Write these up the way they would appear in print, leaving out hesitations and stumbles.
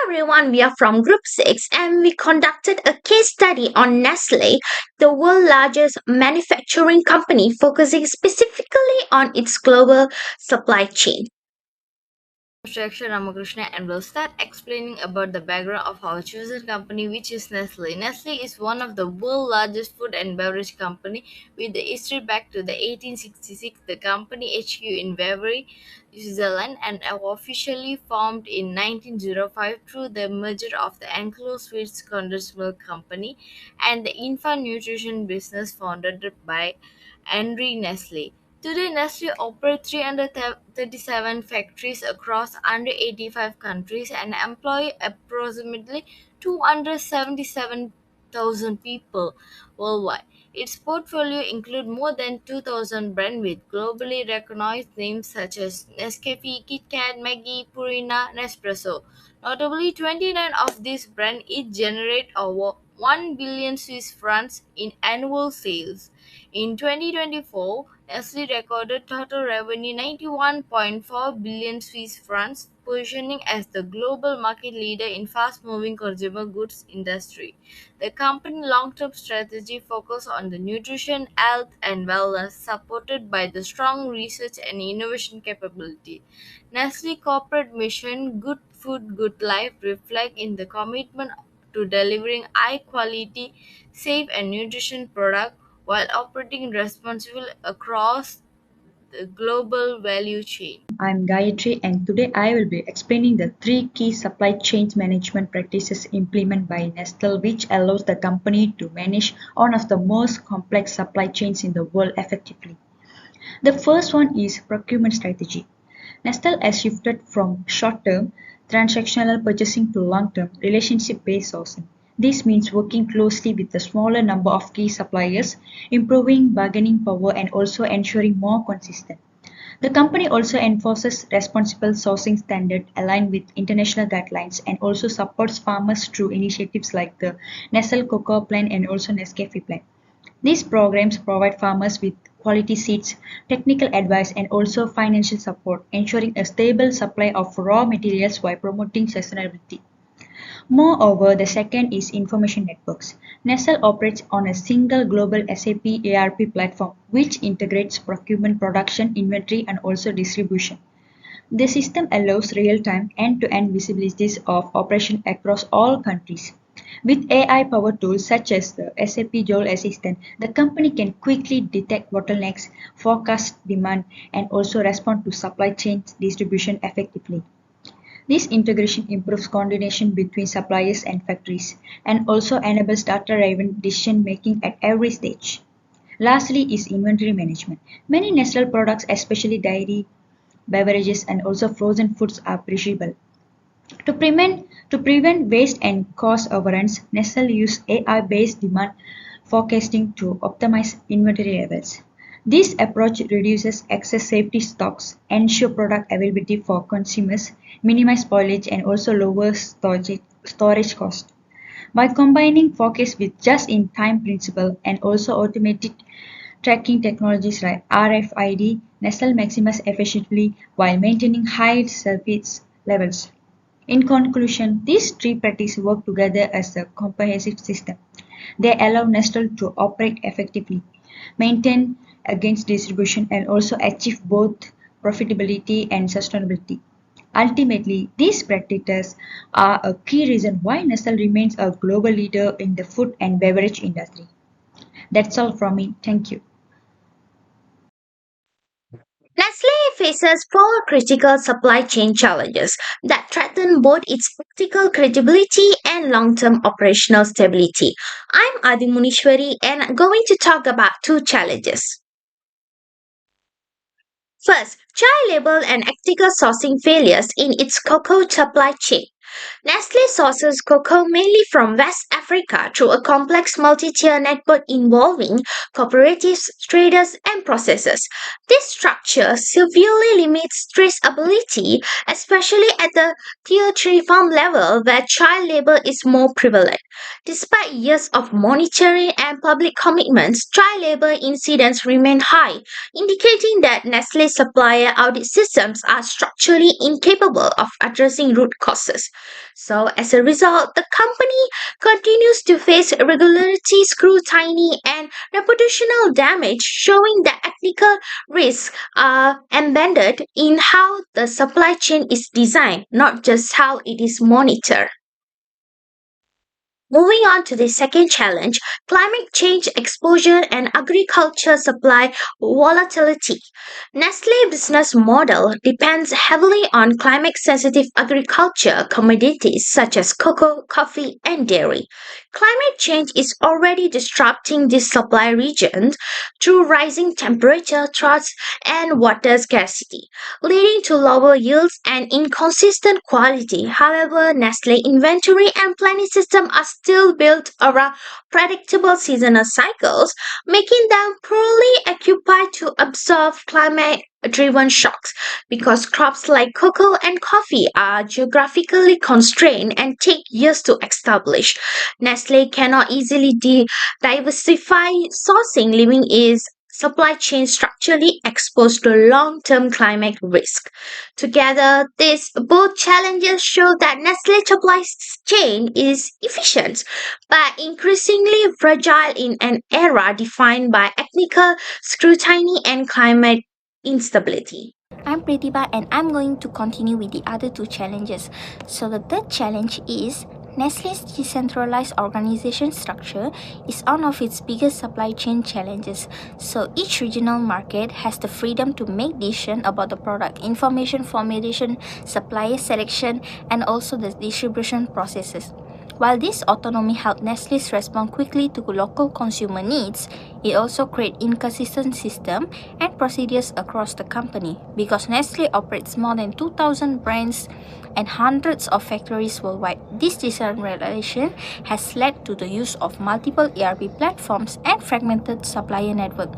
everyone, we are from Group 6 and we conducted a case study on Nestle, the world's largest manufacturing company focusing specifically on its global supply chain. Shaksha Ramakrishna and will start explaining about the background of our chosen company, which is Nestle. Nestle is one of the world's largest food and beverage company with the history back to the 1866. The company HQ in Waverly, Switzerland, and officially formed in 1905 through the merger of the Anglo-Swiss Condensed Milk Company and the infant nutrition business founded by Henri Nestle. Today, Nestle operates 337 factories across 185 countries and employ approximately 277,000 people worldwide. Its portfolio includes more than 2,000 brands with globally recognized names such as Nescafe, KitKat, Maggi, Purina, Nespresso. Notably, 29 of these brands each generate over 1 billion Swiss francs in annual sales. In 2024, Nestle recorded total revenue 91.4 billion Swiss francs, positioning as the global market leader in fast-moving consumer goods industry. The company's long-term strategy focuses on the nutrition, health, and wellness, supported by the strong research and innovation capability. Nestle corporate mission, Good Food, Good Life, reflect in the commitment to delivering high-quality, safe, and nutrition products while operating responsibly across the global value chain. I'm Gayatri and today I will be explaining the three key supply chain management practices implemented by Nestle which allows the company to manage one of the most complex supply chains in the world effectively. The first one is procurement strategy. Nestle has shifted from short-term transactional purchasing to long-term relationship-based sourcing. This means working closely with a smaller number of key suppliers, improving bargaining power and also ensuring more consistent. The company also enforces responsible sourcing standards aligned with international guidelines and also supports farmers through initiatives like the Nestle Cocoa Plan and also Nescafe Plan. These programs provide farmers with quality seeds, technical advice, and also financial support, ensuring a stable supply of raw materials while promoting sustainability. Moreover, the second is information networks. Nestle operates on a single global SAP ERP platform which integrates procurement, production, inventory, and also distribution. The system allows real-time end-to-end visibilities of operation across all countries. With AI-powered tools such as the SAP Joule Assistant, the company can quickly detect bottlenecks, forecast demand, and also respond to supply chain distribution effectively. This integration improves coordination between suppliers and factories and also enables data-driven decision-making at every stage. Lastly is inventory management. Many Nestle products, especially dairy, beverages, and also frozen foods are perishable. To prevent waste and cost overruns, Nestle uses AI-based demand forecasting to optimize inventory levels. This approach reduces excess safety stocks, ensure product availability for consumers, minimize spoilage, and also lowers storage cost. By combining forecast with just-in-time principle and also automated tracking technologies like RFID, Nestle maximizes efficiently while maintaining high service levels. In conclusion, these three practices work together as a comprehensive system. They allow Nestle to operate effectively, maintain against distribution, and also achieve both profitability and sustainability. Ultimately, these practices are a key reason why Nestle remains a global leader in the food and beverage industry. That's all from me. Thank you. Nestle faces four critical supply chain challenges that threaten both its practical credibility and long term operational stability. I'm Adi Munishwari and I'm going to talk about two challenges. First, child labor and ethical sourcing failures in its cocoa supply chain. Nestle sources cocoa mainly from West Africa through a complex multi-tier network involving cooperatives, traders, and processors. This structure severely limits traceability, especially at the tier 3 farm level where child labor is more prevalent. Despite years of monitoring and public commitments, child labor incidents remain high, indicating that Nestle supplier audit systems are structurally incapable of addressing root causes. So, as a result, the company continues to face regulatory scrutiny and reputational damage, showing that ethical risks are embedded in how the supply chain is designed, not just how it is monitored. Moving on to the second challenge, climate change exposure and agriculture supply volatility. Nestle business model depends heavily on climate sensitive agriculture commodities such as cocoa, coffee, and dairy. Climate change is already disrupting these supply regions through rising temperature, droughts, and water scarcity, leading to lower yields and inconsistent quality. However, Nestle inventory and planning system are still built around predictable seasonal cycles, making them poorly occupied to absorb climate driven shocks because crops like cocoa and coffee are geographically constrained and take years to establish. Nestle cannot easily diversify sourcing, leaving its supply chain structurally exposed to long-term climate risk. Together, these both challenges show that Nestle supply chain is efficient but increasingly fragile in an era defined by ethnical scrutiny and climate instability. I'm Pratibha and I'm going to continue with the other two challenges. So the third challenge is Nestle's decentralized organization structure is one of its biggest supply chain challenges. So each regional market has the freedom to make decisions about the product information formulation, supplier selection, and also the distribution processes. While this autonomy helped Nestle respond quickly to local consumer needs, it also creates inconsistent systems and procedures across the company because Nestle operates more than 2,000 brands and hundreds of factories worldwide. This decentralization has led to the use of multiple ERP platforms and fragmented supplier network.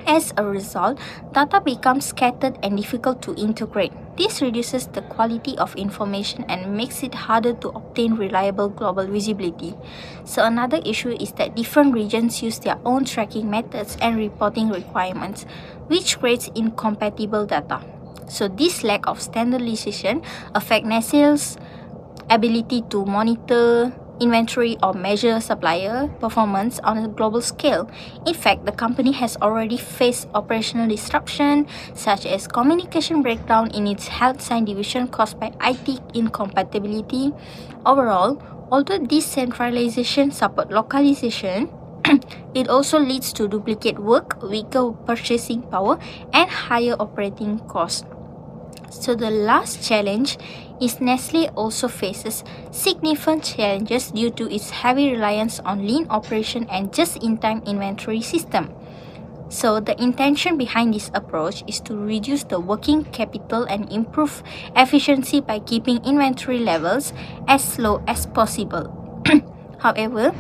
As a result, data becomes scattered and difficult to integrate. This reduces the quality of information and makes it harder to obtain reliable global visibility. So another issue is that different regions use their own tracking methods and reporting requirements, which creates incompatible data. So this lack of standardization affects Nestle's ability to monitor inventory or measure supplier performance on a global scale. In fact, the company has already faced operational disruption such as communication breakdown in its health science division caused by IT incompatibility. Overall, although decentralization supports localization, it also leads to duplicate work, weaker purchasing power, and higher operating costs. So the last challenge is Nestle also faces significant challenges due to its heavy reliance on lean operation and just-in-time inventory system. So the intention behind this approach is to reduce the working capital and improve efficiency by keeping inventory levels as low as possible. However,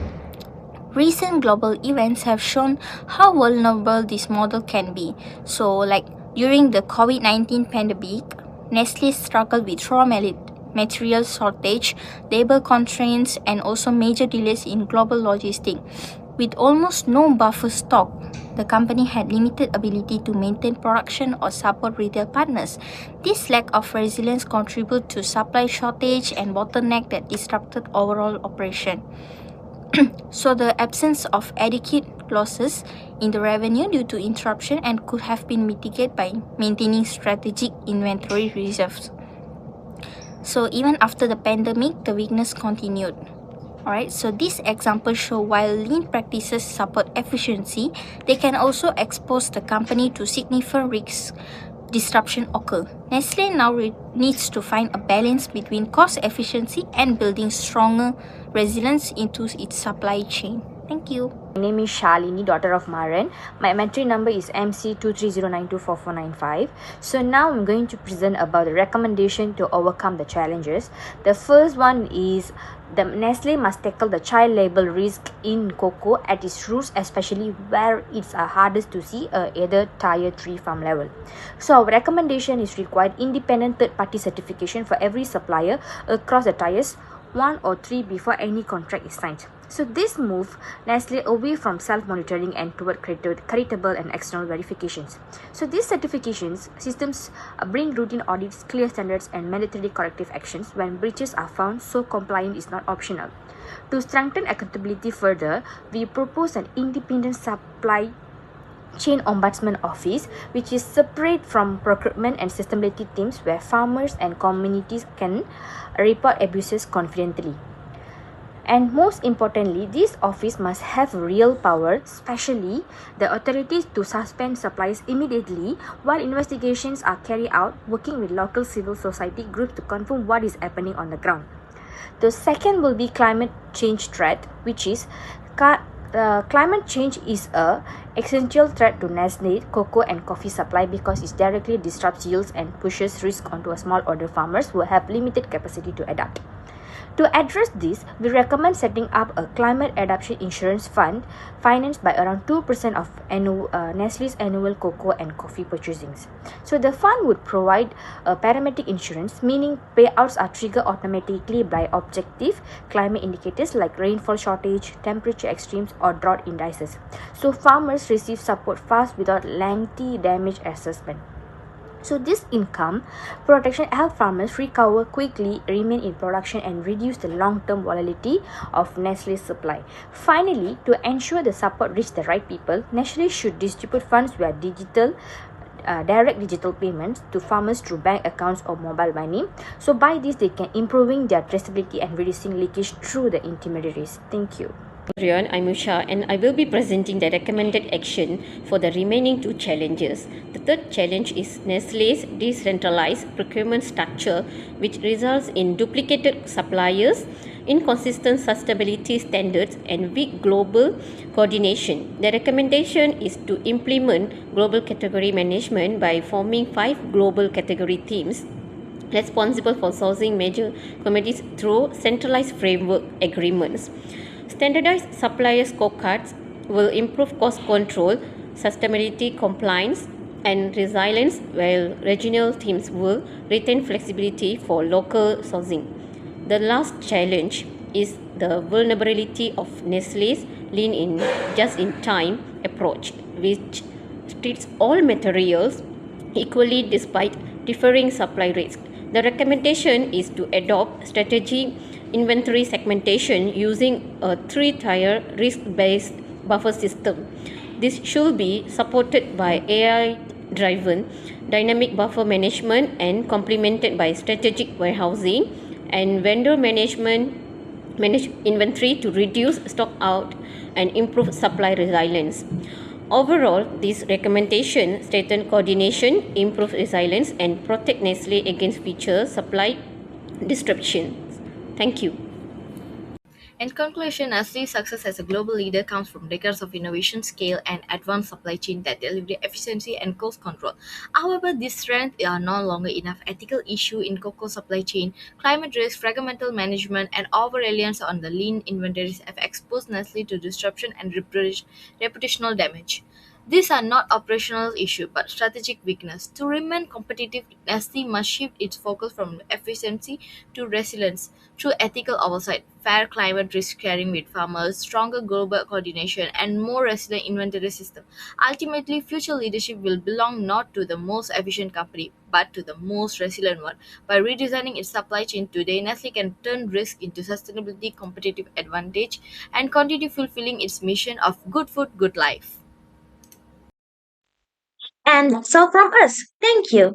recent global events have shown how vulnerable this model can be. So like during the COVID-19 pandemic, Nestle struggled with raw material shortage, labor constraints, and also major delays in global logistics. With almost no buffer stock, the company had limited ability to maintain production or support retail partners. This lack of resilience contributed to supply shortage and bottleneck that disrupted overall operation. So the absence of adequate losses in the revenue due to interruption and could have been mitigated by maintaining strategic inventory reserves. So even after the pandemic, the weakness continued. Alright, so these examples show while lean practices support efficiency, they can also expose the company to significant risks disruption occur. Nestle now needs to find a balance between cost efficiency and building stronger resilience into its supply chain. Thank you. My name is Shalini, daughter of Maran. My entry number is MC2309244495. So now I'm going to present about the recommendation to overcome the challenges. The first one is the Nestle must tackle the child labor risk in cocoa at its roots, especially where it's hardest to see either tier 3 farm level. So our recommendation is required independent third-party certification for every supplier across the tiers 1 or 3 before any contract is signed. So this move Nestle away from self-monitoring and toward credible and external verifications. So these certifications systems bring routine audits, clear standards, and mandatory corrective actions when breaches are found. So compliance is not optional. To strengthen accountability further, we propose an independent supply chain ombudsman office which is separate from procurement and sustainability teams where farmers and communities can report abuses confidently. And most importantly, this office must have real power, especially the authorities to suspend supplies immediately while investigations are carried out, working with local civil society groups to confirm what is happening on the ground. The second will be climate change threat, which is climate change is a essential threat to Nestle, cocoa and coffee supply because it directly disrupts yields and pushes risk onto a small order farmers who have limited capacity to adapt. To address this, we recommend setting up a climate adaptation insurance fund financed by around 2% of Nestle's annual cocoa and coffee purchasings. So the fund would provide a parametric insurance, meaning payouts are triggered automatically by objective climate indicators like rainfall shortage, temperature extremes, or drought indices. So farmers receive support fast without lengthy damage assessment. So this income protection help farmers recover quickly, remain in production and reduce the long-term volatility of Nestle's supply. Finally, to ensure the support reach the right people, Nestle should distribute funds via direct digital payments to farmers through bank accounts or mobile money. So by this, they can improving their traceability and reducing leakage through the intermediaries. Thank you. Everyone, I'm Usha and I will be presenting the recommended action for the remaining two challenges. The third challenge is Nestle's decentralized procurement structure, which results in duplicated suppliers, inconsistent sustainability standards, and weak global coordination. The recommendation is to implement global category management by forming 5 global category teams responsible for sourcing major commodities through centralized framework agreements. Standardized supplier scorecards will improve cost control, sustainability compliance, and resilience, while regional teams will retain flexibility for local sourcing. The last challenge is the vulnerability of Nestle's lean in just in time approach, which treats all materials equally despite differing supply rates. The recommendation is to adopt strategic inventory segmentation using a 3-tier risk-based buffer system. This should be supported by AI-driven dynamic buffer management and complemented by strategic warehousing and vendor management manage inventory to reduce stock out and improve supply resilience. Overall, this recommendation strengthen coordination, improve resilience, and protect Nestle against future supply disruptions. Thank you. In conclusion, Nestle's success as a global leader comes from decades of innovation, scale, and advanced supply chain that deliver efficiency and cost control. However, these strengths are no longer enough. Ethical issues in cocoa supply chain, climate risk, fragmental management, and over-reliance on the lean inventories have exposed Nestle to disruption and reputational damage. These are not operational issues but strategic weakness. To remain competitive, Nestle must shift its focus from efficiency to resilience through ethical oversight, fair climate risk sharing with farmers, stronger global coordination, and more resilient inventory system. Ultimately, future leadership will belong not to the most efficient company but to the most resilient one. By redesigning its supply chain today, Nestle can turn risk into sustainability competitive advantage and continue fulfilling its mission of good food, good life. And that's all from us. Thank you.